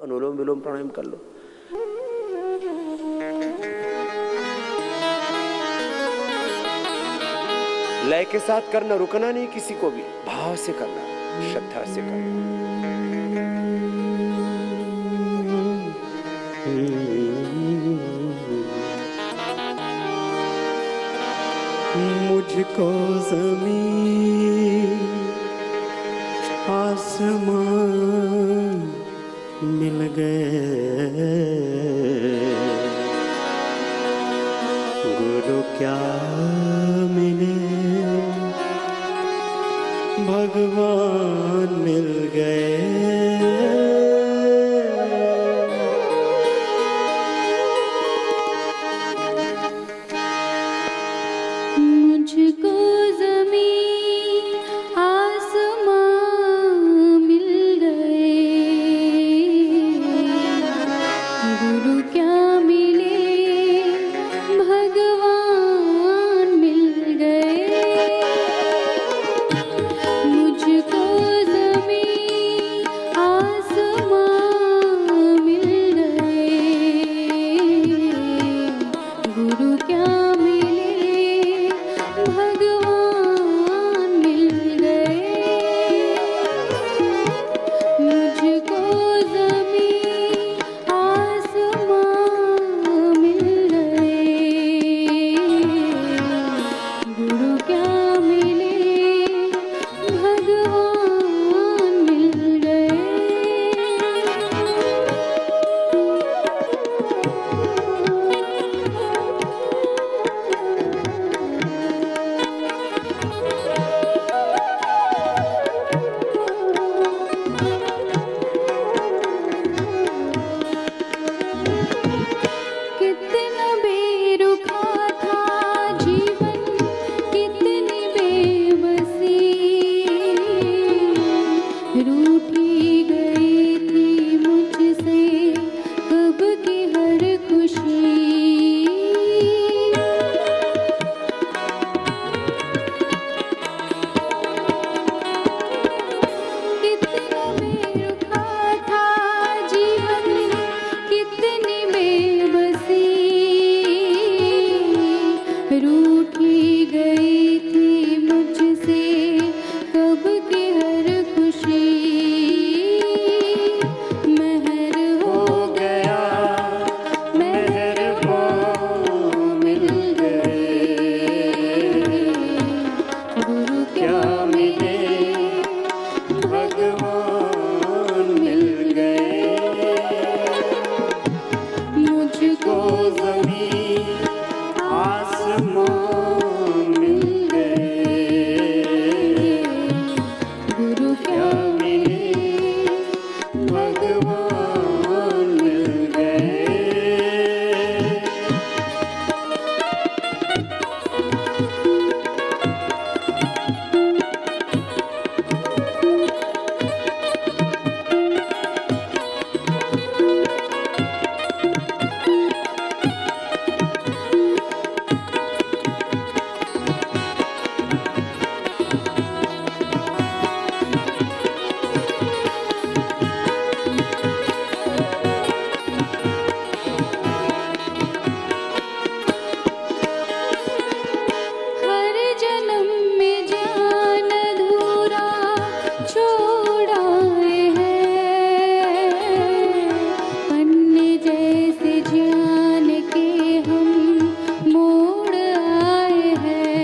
अनुलोम विलोम प्राणायाम कर लो। लय के साथ करना, रुकना नहीं किसी को भी, भाव से करना, श्रद्धा से करना। मुझको ज़मीन आसमान मिल गए, गुरु क्या मिले, भगवान मिल गए। मुझको ज़मीन आसमान मिल गए, गुरु क्या मिले, भगवान मिल गए। मुझको ज़मीन आसमान मिल गए, गुरु क्या मिले, भगवान मिल गए। मुझको ज़मीन आसमान मिल गए, गुरु क्या मिले, भगवान मिल गए। कितना बेरुखा था जीवन, कितनी बेबसी, रूठी गई थी मुझसे कब की हर खुशी। कितना बेरुखा था जीवन, कितनी बेबसी, रूठी गई थी मुझसे कब की हर खुशी। महर हो गया, मेहरबान मिल गए, गुरु क्या मिले, भगवान मिल गए। मुझको ज़मीन आसमान मिल गए, गुरु क्या मिले, भगवान मिल गए। हर जन्म में जान अधूरा छोड़ आए हैं, अन्य जैसे जान के हम मोड़ आए हैं।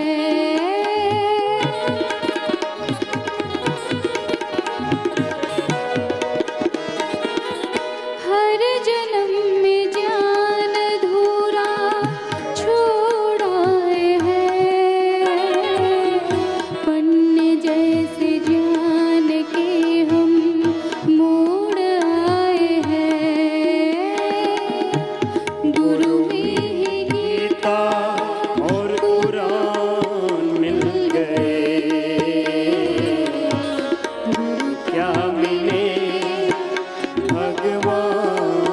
हर जन्म में जान अधूरा छोड़ आए हैं, पन्ने जैसे जान के हम मोड़ आए हैं। गुरु में ही गीता और कुरान मिल गए, गुरु क्या मिले, भगवान